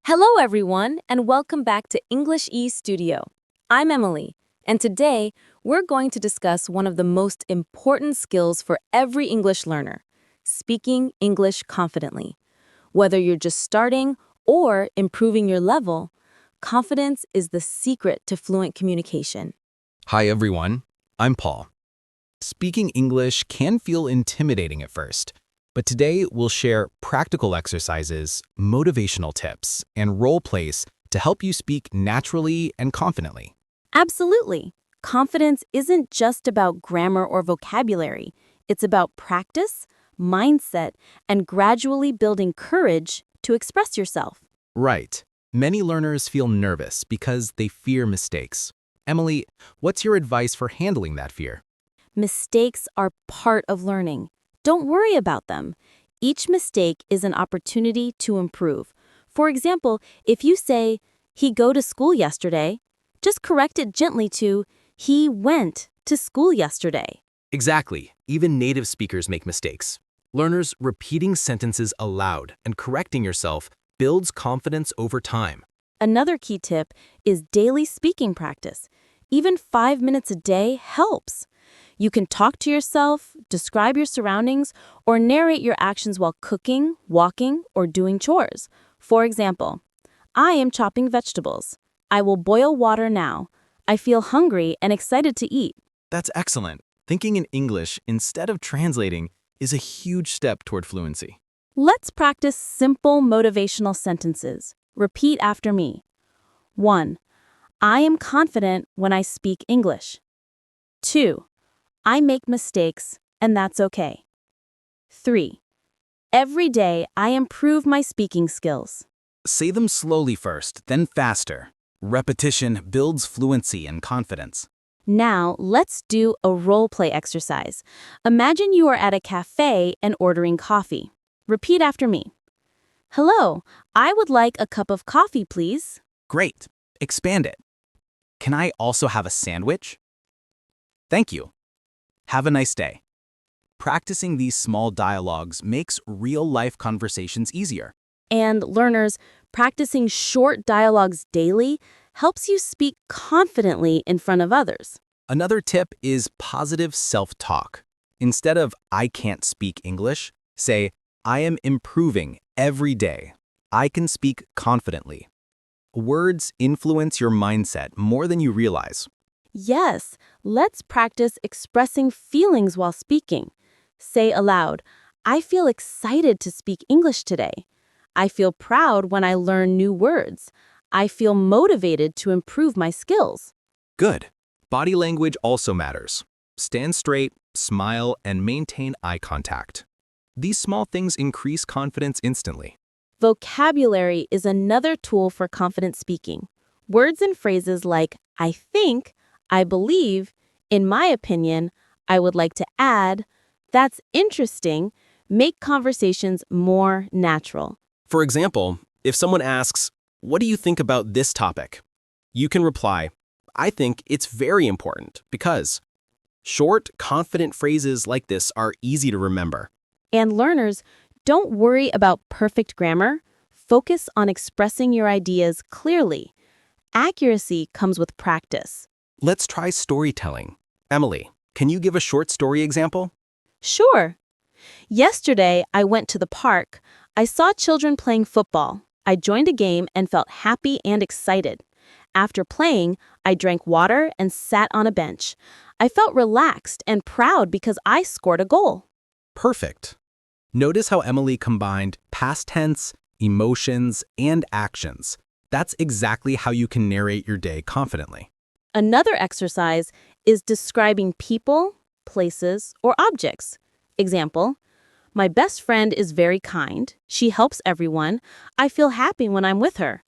Hello, everyone, and welcome back to English E Studio. I'm Emily, and today we're going to discuss one of the most important skills for every English learner, speaking English confidently. Whether you're just starting or improving your level, confidence is the secret to fluent communication. Hi everyone, I'm Paul. Speaking English can feel intimidating at first, but today we'll share practical exercises, motivational tips, and role plays to help you speak naturally and confidently. Absolutely. Confidence isn't just about grammar or vocabulary. It's about practice, mindset, and gradually building courage to express yourself. Right. Many learners feel nervous because they fear mistakes. Emily, what's your advice for handling that fear? Mistakes are part of learning. Don't worry about them. Each mistake is an opportunity to improve. For example, if you say, "He go to school yesterday," just correct it gently to, "He went to school yesterday." Exactly. Even native speakers make mistakes. Learners repeating sentences aloud and correcting yourself builds confidence over time. Another key tip is daily speaking practice. Even 5 minutes a day helps. You can talk to yourself, describe your surroundings, or narrate your actions while cooking, walking, or doing chores. For example, "I am chopping vegetables. I will boil water now. I feel hungry and excited to eat." That's excellent. Thinking in English instead of translating is a huge step toward fluency. Let's practice simple motivational sentences. Repeat after me. 1. I am confident when I speak English. 2. I make mistakes, and that's okay. 3. Every day I improve my speaking skills. Say them slowly first, then faster. Repetition builds fluency and confidence. Now, let's do a role play exercise. Imagine you are at a cafe and ordering coffee. Repeat after me. "Hello, I would like a cup of coffee, please." Great. Expand it. Can I also have a sandwich? Thank you. Have a nice day. Practicing these small dialogues makes real-life conversations easier. And learners, practicing short dialogues daily helps you speak confidently in front of others. Another tip is positive self-talk. Instead of "I can't speak English," say "I am improving every day. I can speak confidently." Words influence your mindset more than you realize. Yes, let's practice expressing feelings while speaking. Say aloud, "I feel excited to speak English today. I feel proud when I learn new words. I feel motivated to improve my skills." Good. Body language also matters. Stand straight, smile, and maintain eye contact. These small things increase confidence instantly. Vocabulary is another tool for confident speaking. Words and phrases like "I think," "I believe," "in my opinion," "I would like to add," "that's interesting," make conversations more natural. For example, if someone asks, "What do you think about this topic?" you can reply, "I think it's very important because." Short, confident phrases like this are easy to remember. And learners, don't worry about perfect grammar. Focus on expressing your ideas clearly. Accuracy comes with practice. Let's try storytelling. Emily, can you give a short story example? Sure. Yesterday, I went to the park. I saw children playing football. I joined a game and felt happy and excited. After playing, I drank water and sat on a bench. I felt relaxed and proud because I scored a goal. Perfect. Notice how Emily combined past tense, emotions, and actions. That's exactly how you can narrate your day confidently. Another exercise is describing people, places, or objects. Example, "My best friend is very kind. She helps everyone. I feel happy when I'm with her."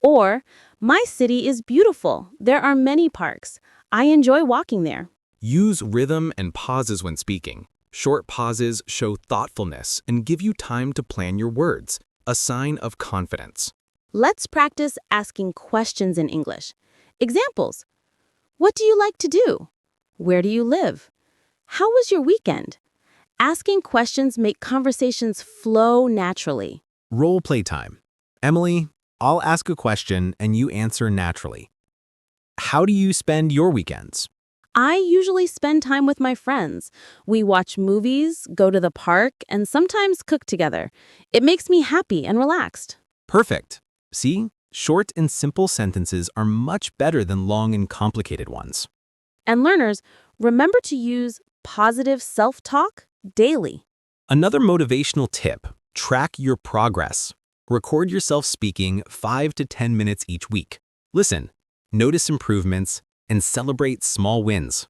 Or, "My city is beautiful. There are many parks. I enjoy walking there." Use rhythm and pauses when speaking. Short pauses show thoughtfulness and give you time to plan your words, a sign of confidence. Let's practice asking questions in English. Examples, "What do you like to do?" "Where do you live?" "How was your weekend?" Asking questions make conversations flow naturally. Role play time. Emily, I'll ask a question and you answer naturally. How do you spend your weekends? I usually spend time with my friends. We watch movies, go to the park, and sometimes cook together. It makes me happy and relaxed. Perfect. See, short and simple sentences are much better than long and complicated ones. And learners, remember to use positive self-talk daily. Another motivational tip, track your progress. Record yourself speaking 5 to 10 minutes each week. Listen, notice improvements, and celebrate small wins.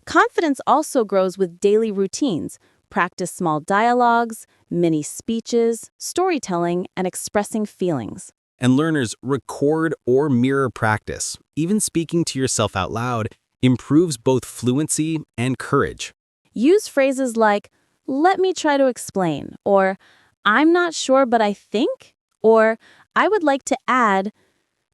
Confidence also grows with daily routines. Practice small dialogues, mini speeches, storytelling, and expressing feelings. And learners, record or mirror practice. Even speaking to yourself out loud improves both fluency and courage. Use phrases like, "Let me try to explain," or "I'm not sure but I think," or "I would like to add."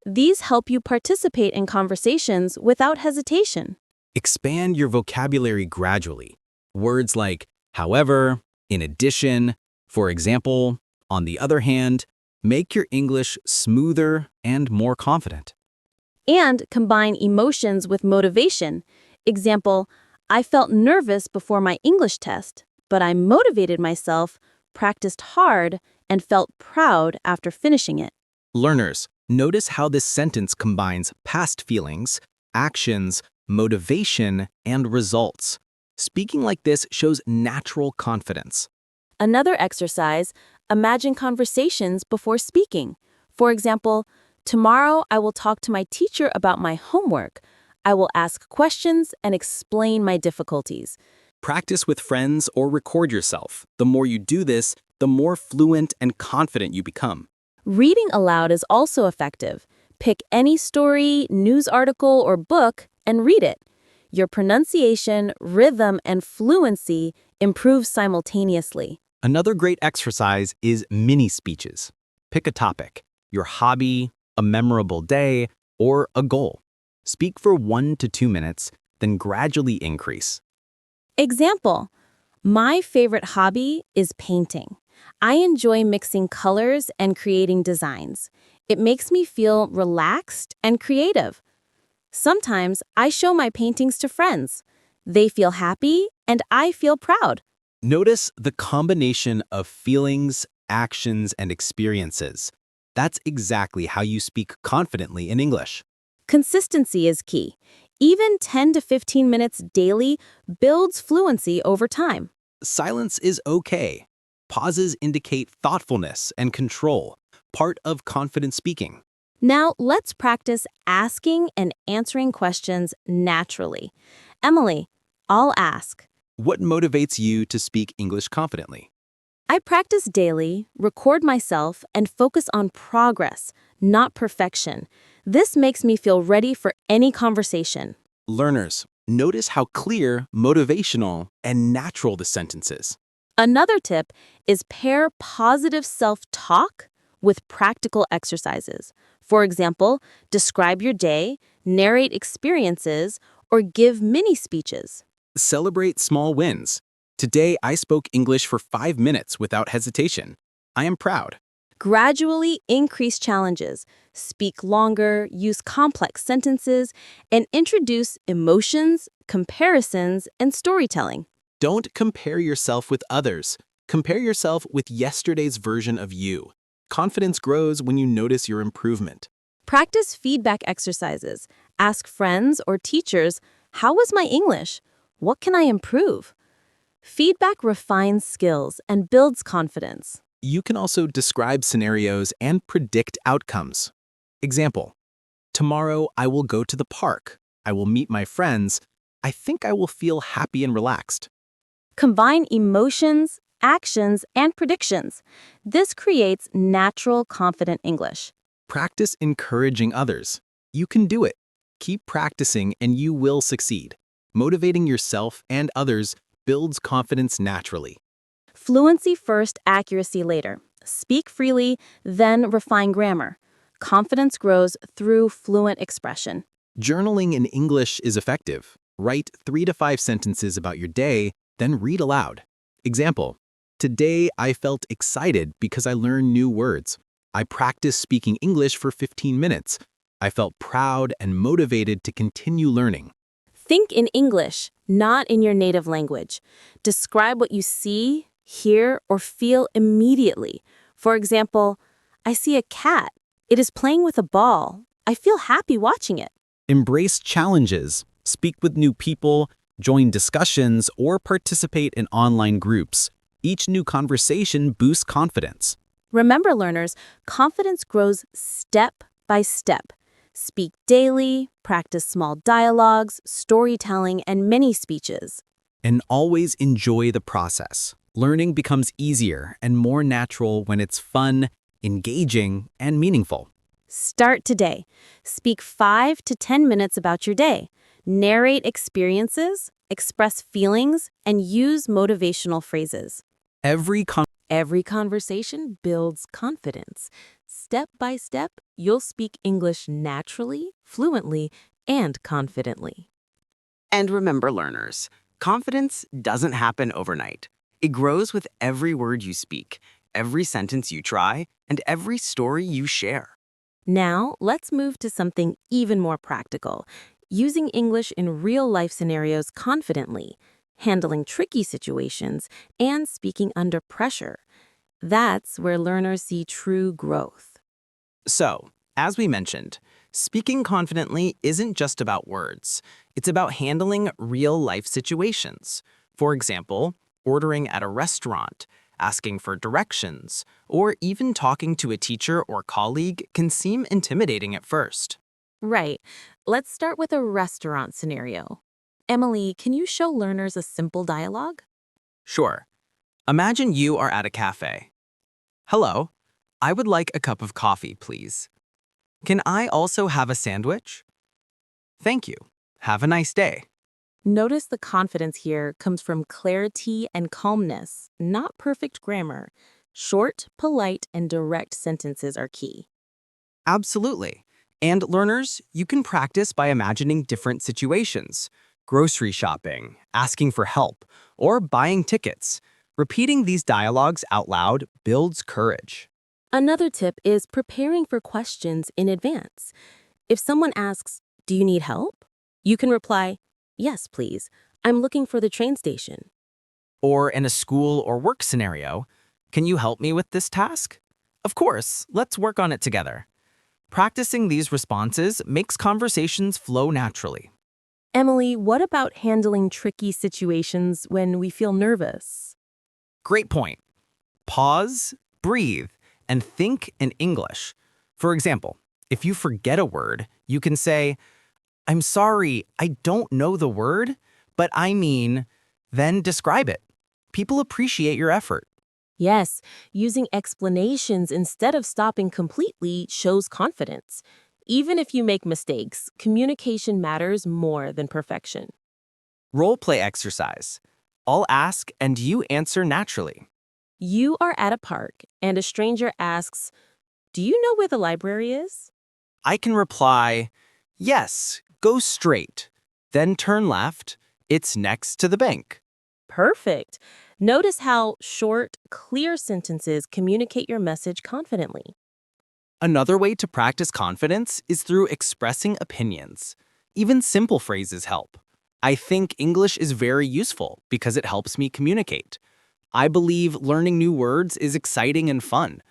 These help you participate in conversations without hesitation. Expand your vocabulary gradually. Words like however, in addition, for example, on the other hand, make your English smoother and more confident. And combine emotions with motivation. Example, I felt nervous before my English test, but I motivated myself, practiced hard, and felt proud after finishing it. Learners, notice how this sentence combines past feelings, actions, motivation, and results. Speaking like this shows natural confidence. Another exercise, imagine conversations before speaking. For example, tomorrow I will talk to my teacher about my homework. I will ask questions and explain my difficulties. Practice with friends or record yourself. The more you do this, the more fluent and confident you become. Reading aloud is also effective. Pick any story, news article, or book and read it. Your pronunciation, rhythm, and fluency improve simultaneously. Another great exercise is mini speeches. Pick a topic, your hobby, a memorable day, or a goal. Speak for 1 to 2 minutes, then gradually increase. Example, my favorite hobby is painting. I enjoy mixing colors and creating designs. It makes me feel relaxed and creative. Sometimes I show my paintings to friends. They feel happy and I feel proud. Notice the combination of feelings, actions, and experiences. That's exactly how you speak confidently in English. Consistency is key. Even 10 to 15 minutes daily builds fluency over time. Silence is okay. Pauses indicate thoughtfulness and control, part of confident speaking. Now, let's practice asking and answering questions naturally. Emily, I'll ask. What motivates you to speak English confidently? I practice daily, record myself, and focus on progress, not perfection. This makes me feel ready for any conversation. Learners, notice how clear, motivational, and natural the sentence is. Another tip is pair positive self-talk with practical exercises. For example, describe your day, narrate experiences, or give mini speeches. Celebrate small wins. Today, I spoke English for 5 minutes without hesitation. I am proud. Gradually increase challenges, speak longer, use complex sentences, and introduce emotions, comparisons, and storytelling. Don't compare yourself with others. Compare yourself with yesterday's version of you. Confidence grows when you notice your improvement. Practice feedback exercises. Ask friends or teachers, how was my English? What can I improve? Feedback refines skills and builds confidence. You can also describe scenarios and predict outcomes. Example, tomorrow I will go to the park. I will meet my friends. I think I will feel happy and relaxed. Combine emotions, actions, and predictions. This creates natural, confident English. Practice encouraging others. You can do it. Keep practicing and you will succeed. Motivating yourself and others builds confidence naturally. Fluency first, accuracy later. Speak freely, then refine grammar. Confidence grows through fluent expression. Journaling in English is effective. Write 3 to 5 sentences about your day, then read aloud. Example, today I felt excited because I learned new words. I practiced speaking English for 15 minutes. I felt proud and motivated to continue learning. Think in English, not in your native language. Describe what you see, hear, or feel immediately. For example, I see a cat. It is playing with a ball. I feel happy watching it. Embrace challenges, speak with new people, join discussions, or participate in online groups. Each new conversation boosts confidence. Remember, learners, confidence grows step by step. Speak daily, practice small dialogues, storytelling, and mini speeches. And always enjoy the process. Learning becomes easier and more natural when it's fun, engaging, and meaningful. Start today. Speak 5 to 10 minutes about your day. Narrate experiences, express feelings, and use motivational phrases. Every conversation builds confidence. Step by step, you'll speak English naturally, fluently, and confidently. And remember, learners, confidence doesn't happen overnight. It grows with every word you speak, every sentence you try, and every story you share. Now, let's move to something even more practical, using English in real-life scenarios confidently, handling tricky situations, and speaking under pressure. That's where learners see true growth. So, as we mentioned, speaking confidently isn't just about words. It's about handling real-life situations. For example, ordering at a restaurant, asking for directions, or even talking to a teacher or colleague can seem intimidating at first. Right. Let's start with a restaurant scenario. Emily, can you show learners a simple dialogue? Sure. Imagine you are at a cafe. Hello, I would like a cup of coffee, please. Can I also have a sandwich? Thank you. Have a nice day. Notice the confidence here comes from clarity and calmness, not perfect grammar. Short, polite, and direct sentences are key. Absolutely. And learners, you can practice by imagining different situations. Grocery shopping, asking for help, or buying tickets. Repeating these dialogues out loud builds courage. Another tip is preparing for questions in advance. If someone asks, "Do you need help?" you can reply, "Yes, please. I'm looking for the train station." Or in a school or work scenario, can you help me with this task? Of course, let's work on it together. Practicing these responses makes conversations flow naturally. Emily, what about handling tricky situations when we feel nervous? Great point. Pause, breathe, and think in English. For example, if you forget a word, you can say, I'm sorry, I don't know the word, but I mean, then describe it. People appreciate your effort. Yes, using explanations instead of stopping completely shows confidence. Even if you make mistakes, communication matters more than perfection. Role play exercise. I'll ask and you answer naturally. You are at a park, and a stranger asks, "Do you know where the library is?" I can reply, yes, go straight, then turn left. It's next to the bank. Perfect. Notice how short, clear sentences communicate your message confidently. Another way to practice confidence is through expressing opinions. Even simple phrases help. I think English is very useful because it helps me communicate. I believe learning new words is exciting and fun.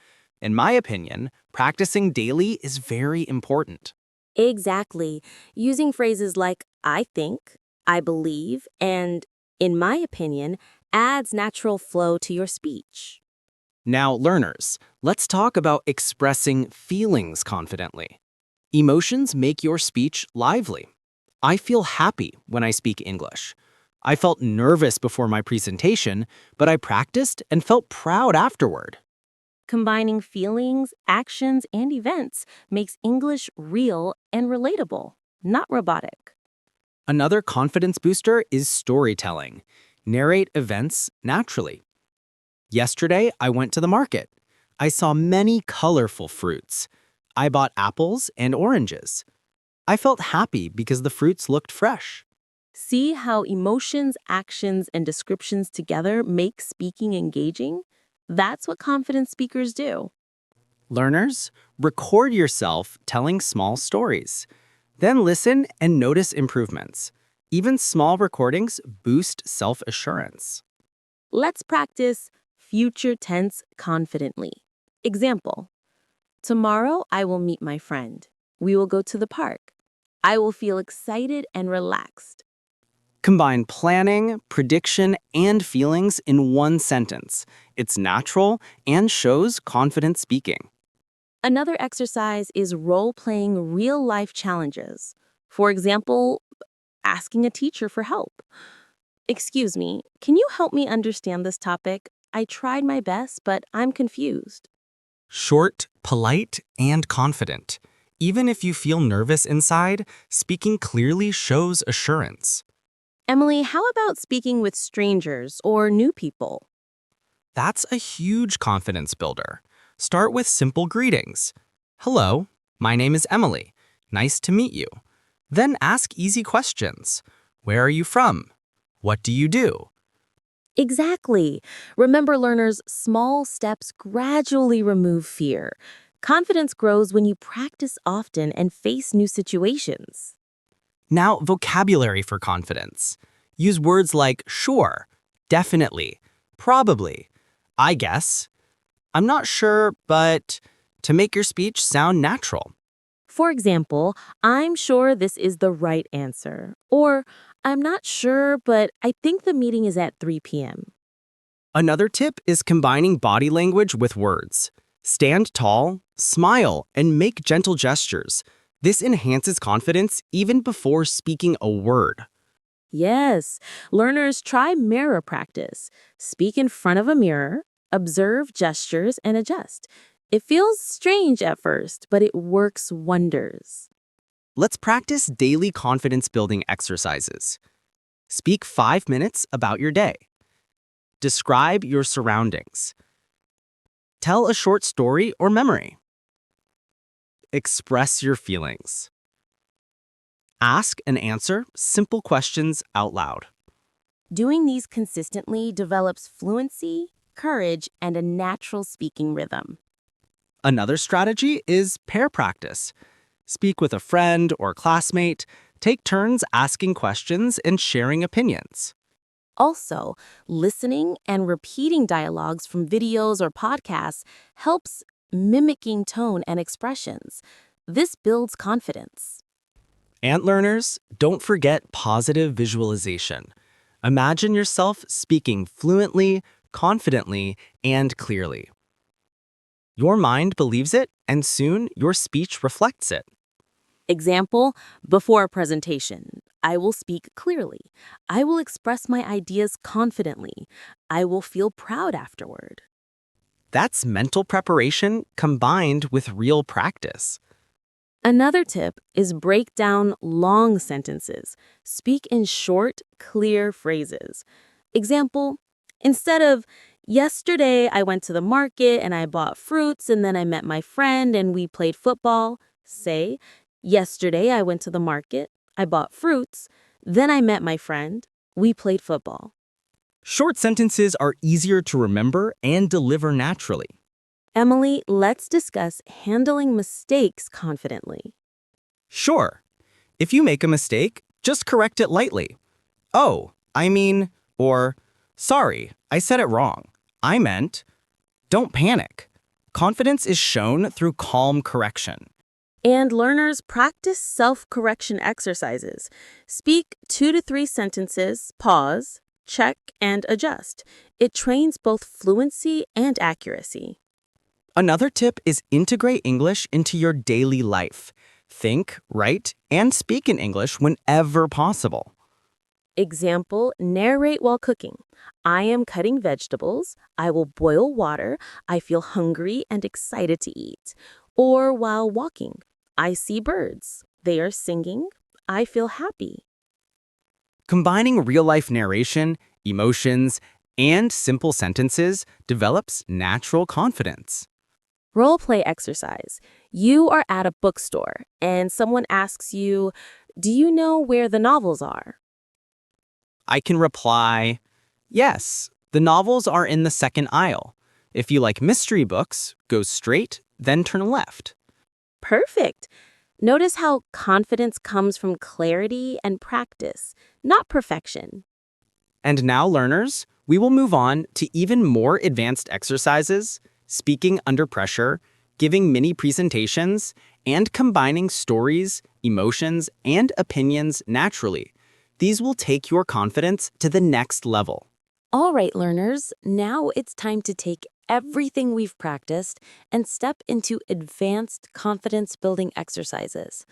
In my opinion, practicing daily is very important. Exactly. Using phrases like "I think," "I believe," and "in my opinion" adds natural flow to your speech. Now, learners, let's talk about expressing feelings confidently. Emotions make your speech lively. I feel happy when I speak English. I felt nervous before my presentation, but I practiced and felt proud afterward. Combining feelings, actions, and events makes English real and relatable, not robotic. Another confidence booster is storytelling. Narrate events naturally. Yesterday, I went to the market. I saw many colorful fruits. I bought apples and oranges. I felt happy because the fruits looked fresh. See how emotions, actions, and descriptions together make speaking engaging? That's what confident speakers do. Learners, record yourself telling small stories. Then listen and notice improvements. Even small recordings boost self-assurance. Let's practice future tense confidently. Example: tomorrow I will meet my friend. We will go to the park. I will feel excited and relaxed. Combine planning, prediction, and feelings in one sentence. It's natural and shows confident speaking. Another exercise is role-playing real-life challenges. For example, asking a teacher for help. Excuse me, can you help me understand this topic? I tried my best, but I'm confused. Short, polite, and confident. Even if you feel nervous inside, speaking clearly shows assurance. Emily, how about speaking with strangers or new people? That's a huge confidence builder. Start with simple greetings. Hello, my name is Emily. Nice to meet you. Then ask easy questions. Where are you from? What do you do? Exactly. Remember, learners, small steps gradually remove fear. Confidence grows when you practice often and face new situations. Now, vocabulary for confidence. Use words like sure, definitely, probably, I guess, I'm not sure, but to make your speech sound natural. For example, I'm sure this is the right answer. Or, I'm not sure, but I think the meeting is at 3 p.m. Another tip is combining body language with words. Stand tall, smile, and make gentle gestures. This enhances confidence even before speaking a word. Yes, learners try mirror practice. Speak in front of a mirror, observe gestures, and adjust. It feels strange at first, but it works wonders. Let's practice daily confidence-building exercises. Speak 5 minutes about your day. Describe your surroundings. Tell a short story or memory. Express your feelings. Ask and answer simple questions out loud. Doing these consistently develops fluency, courage, and a natural speaking rhythm. Another strategy is pair practice. Speak with a friend or classmate. Take turns asking questions and sharing opinions. Also, listening and repeating dialogues from videos or podcasts helps mimicking tone and expressions. This builds confidence. And learners, don't forget positive visualization. Imagine yourself speaking fluently, confidently, and clearly. Your mind believes it, and soon your speech reflects it. Example: before a presentation, I will speak clearly. I will express my ideas confidently. I will feel proud afterward. That's mental preparation combined with real practice. Another tip is break down long sentences. Speak in short, clear phrases. Example: instead of, yesterday I went to the market and I bought fruits and then I met my friend and we played football, say, yesterday I went to the market, I bought fruits, then I met my friend, we played football. Short sentences are easier to remember and deliver naturally. Emily, let's discuss handling mistakes confidently. Sure, if you make a mistake, just correct it lightly. Oh, I mean, or sorry, I said it wrong. I meant, don't panic. Confidence is shown through calm correction. And learners practice self-correction exercises. Speak 2 to 3 sentences, pause, check, and adjust. It trains both fluency and accuracy. Another tip is integrate English into your daily life. Think, write, and speak in English whenever possible. Example: narrate while cooking. I am cutting vegetables. I will boil water. I feel hungry and excited to eat. Or while walking, I see birds. They are singing. I feel happy. Combining real-life narration, emotions, and simple sentences develops natural confidence. Role play exercise. You are at a bookstore and someone asks you, do you know where the novels are? I can reply, yes, the novels are in the second aisle. If you like mystery books, go straight then turn left. Perfect. Notice how confidence comes from clarity and practice, not perfection. And now, learners, we will move on to even more advanced exercises, speaking under pressure, giving mini presentations, and combining stories, emotions, and opinions naturally. These will take your confidence to the next level. All right, learners, now it's time to take everything we've practiced and step into advanced confidence building exercises.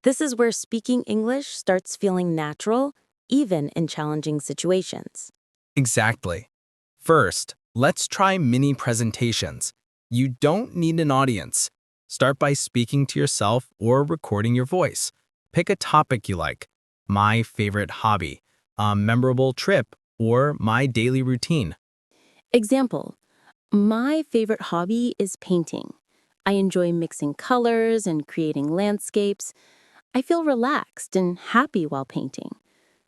This is where speaking English starts feeling natural, even in challenging situations. Exactly. First, let's try mini presentations. You don't need an audience. Start by speaking to yourself or recording your voice. Pick a topic you like, my favorite hobby, a memorable trip, or my daily routine. Example: my favorite hobby is painting. I enjoy mixing colors and creating landscapes. I feel relaxed and happy while painting.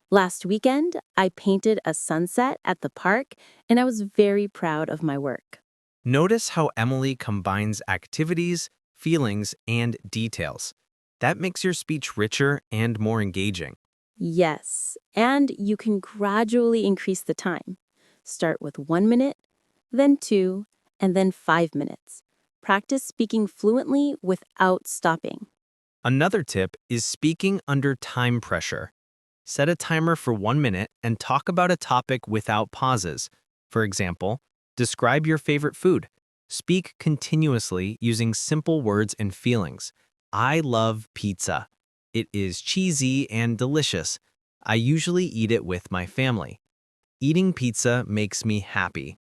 Last weekend, I painted a sunset at the park, and I was very proud of my work. Notice how Emily combines activities, feelings, and details. That makes your speech richer and more engaging. Yes, and you can gradually increase the time. Start with 1 minute, then 2, and then 5 minutes. Practice speaking fluently without stopping. Another tip is speaking under time pressure. Set a timer for 1 minute and talk about a topic without pauses. For example, describe your favorite food. Speak continuously using simple words and feelings. I love pizza. It is cheesy and delicious. I usually eat it with my family. Eating pizza makes me happy.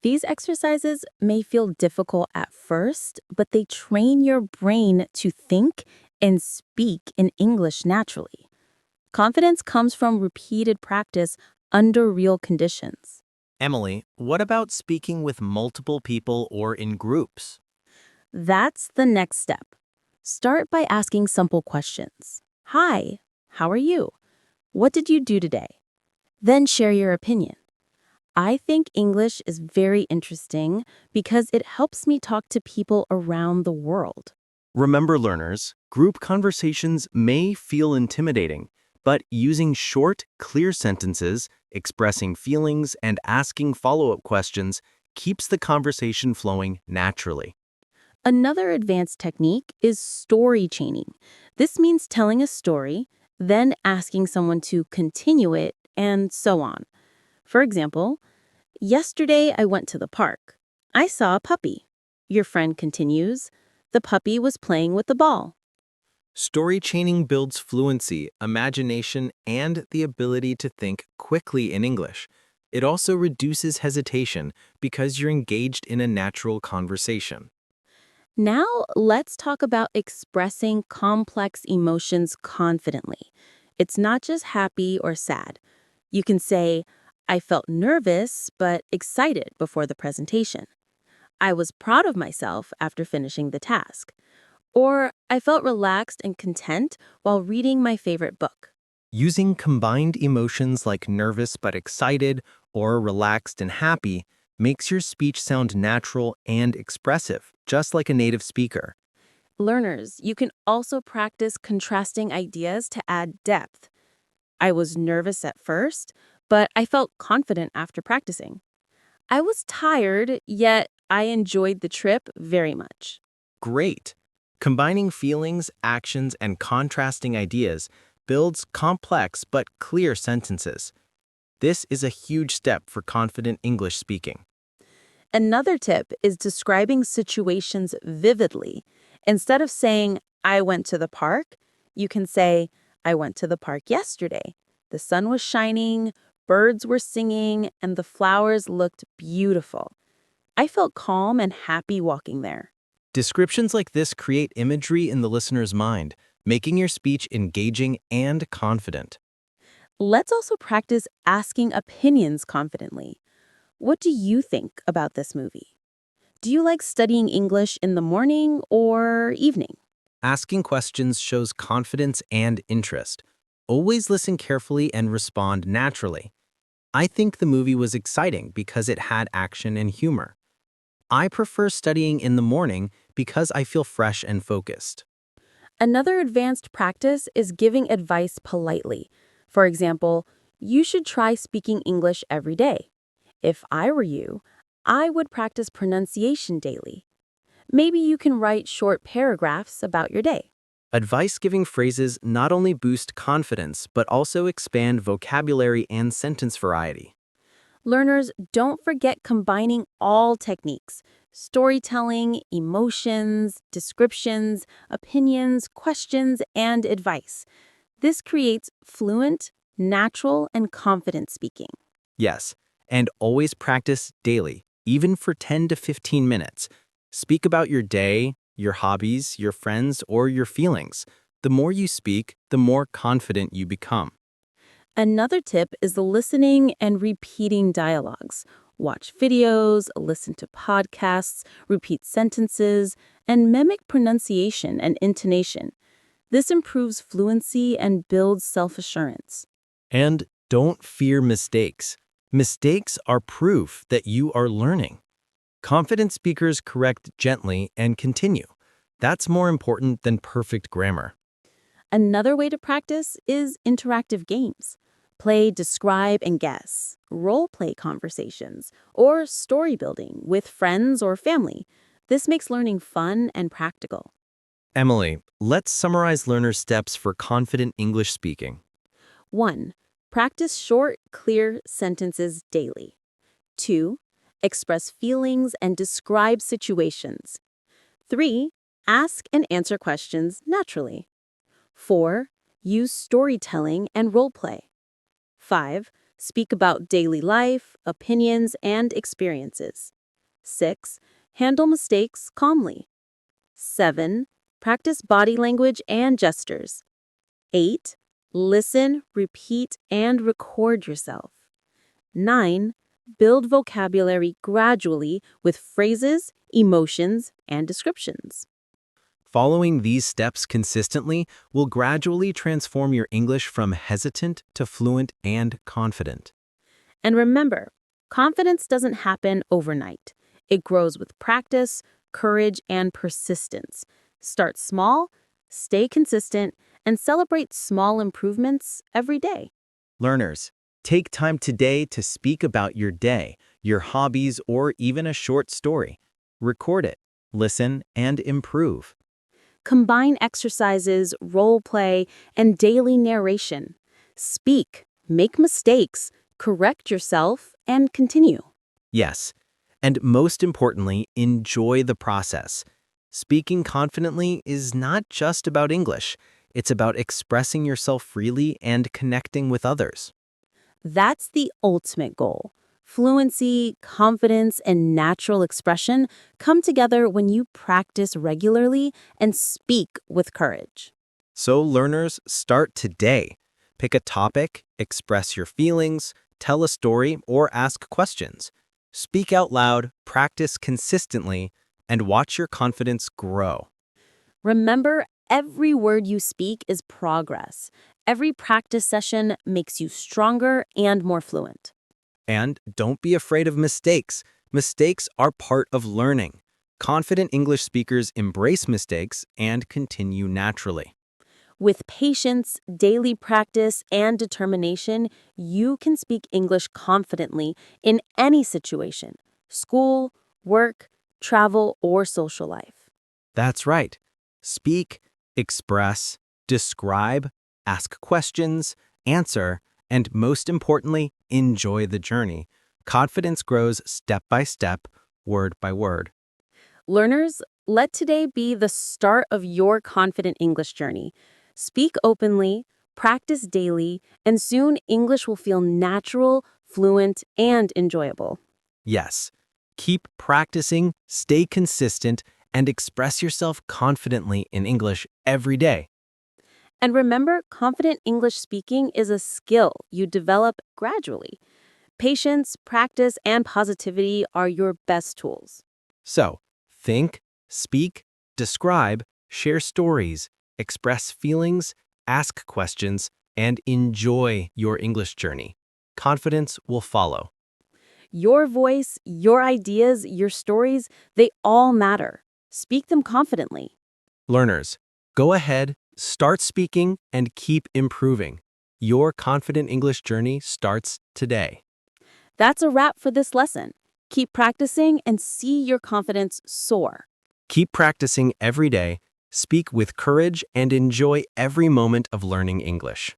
These exercises may feel difficult at first, but they train your brain to think and speak in English naturally. Confidence comes from repeated practice under real conditions. Emily, what about speaking with multiple people or in groups? That's the next step. Start by asking simple questions. Hi, how are you? What did you do today? Then share your opinion. I think English is very interesting because it helps me talk to people around the world. Remember, learners, group conversations may feel intimidating, but using short, clear sentences, expressing feelings, and asking follow-up questions keeps the conversation flowing naturally. Another advanced technique is story chaining. This means telling a story, then asking someone to continue it, and so on. For example, yesterday I went to the park. I saw a puppy. Your friend continues, the puppy was playing with the ball. Story chaining builds fluency, imagination, and the ability to think quickly in English. It also reduces hesitation because you're engaged in a natural conversation. Now, let's talk about expressing complex emotions confidently. It's not just happy or sad. You can say, I felt nervous but excited before the presentation. I was proud of myself after finishing the task. Or I felt relaxed and content while reading my favorite book. Using combined emotions like nervous but excited or relaxed and happy makes your speech sound natural and expressive, just like a native speaker. Learners, you can also practice contrasting ideas to add depth. I was nervous at first, but I felt confident after practicing. I was tired, yet I enjoyed the trip very much. Great! Combining feelings, actions, and contrasting ideas builds complex but clear sentences. This is a huge step for confident English speaking. Another tip is describing situations vividly. Instead of saying, I went to the park, you can say, I went to the park yesterday. The sun was shining, birds were singing, and the flowers looked beautiful. I felt calm and happy walking there. Descriptions like this create imagery in the listener's mind, making your speech engaging and confident. Let's also practice asking opinions confidently. What do you think about this movie? Do you like studying English in the morning or evening? Asking questions shows confidence and interest. Always listen carefully and respond naturally. I think the movie was exciting because it had action and humor. I prefer studying in the morning because I feel fresh and focused. Another advanced practice is giving advice politely. For example, you should try speaking English every day. If I were you, I would practice pronunciation daily. Maybe you can write short paragraphs about your day. Advice-giving phrases not only boost confidence, but also expand vocabulary and sentence variety. Learners, don't forget combining all techniques: storytelling, emotions, descriptions, opinions, questions, and advice. This creates fluent, natural, and confident speaking. Yes, and always practice daily, even for 10 to 15 minutes. Speak about your day, your hobbies, your friends, or your feelings. The more you speak, the more confident you become. Another tip is the listening and repeating dialogues. Watch videos, listen to podcasts, repeat sentences, and mimic pronunciation and intonation. This improves fluency and builds self-assurance. And don't fear mistakes. Mistakes are proof that you are learning. Confident speakers correct gently and continue. That's more important than perfect grammar. Another way to practice is interactive games. Play describe and guess, role-play conversations, or story building with friends or family. This makes learning fun and practical. Emily, let's summarize learner steps for confident English speaking. 1. Practice short, clear sentences daily. 2. Express feelings and describe situations. 3. Ask and answer questions naturally. 4. Use storytelling and role play. 5. Speak about daily life, opinions, and experiences. 6. Handle mistakes calmly. 7. Practice body language and gestures. 8. Listen, repeat, and record yourself. 9. Build vocabulary gradually with phrases, emotions, and descriptions. Following these steps consistently will gradually transform your English from hesitant to fluent and confident. And remember, confidence doesn't happen overnight. It grows with practice, courage, and persistence. Start small, stay consistent, and celebrate small improvements every day. Learners, take time today to speak about your day, your hobbies, or even a short story. Record it, listen, and improve. Combine exercises, role play, and daily narration. Speak, make mistakes, correct yourself, and continue. Yes, and most importantly, enjoy the process. Speaking confidently is not just about English. It's about expressing yourself freely and connecting with others. That's the ultimate goal. Fluency, confidence, and natural expression come together when you practice regularly and speak with courage. So learners, start today. Pick a topic, express your feelings, tell a story, or ask questions. Speak out loud, practice consistently, and watch your confidence grow. Remember, every word you speak is progress. Every practice session makes you stronger and more fluent. And don't be afraid of mistakes. Mistakes are part of learning. Confident English speakers embrace mistakes and continue naturally. With patience, daily practice, and determination, you can speak English confidently in any situation: school, work, travel, or social life. That's right. Speak, express, describe, ask questions, answer, and most importantly, enjoy the journey. Confidence grows step by step, word by word. Learners, let today be the start of your confident English journey. Speak openly, practice daily, and soon English will feel natural, fluent, and enjoyable. Yes, keep practicing, stay consistent, and express yourself confidently in English every day. And remember, confident English speaking is a skill you develop gradually. Patience, practice, and positivity are your best tools. So, think, speak, describe, share stories, express feelings, ask questions, and enjoy your English journey. Confidence will follow. Your voice, your ideas, your stories, they all matter. Speak them confidently. Learners, go ahead, start speaking, and keep improving. Your confident English journey starts today. That's a wrap for this lesson. Keep practicing and see your confidence soar. Keep practicing every day, speak with courage, and enjoy every moment of learning English.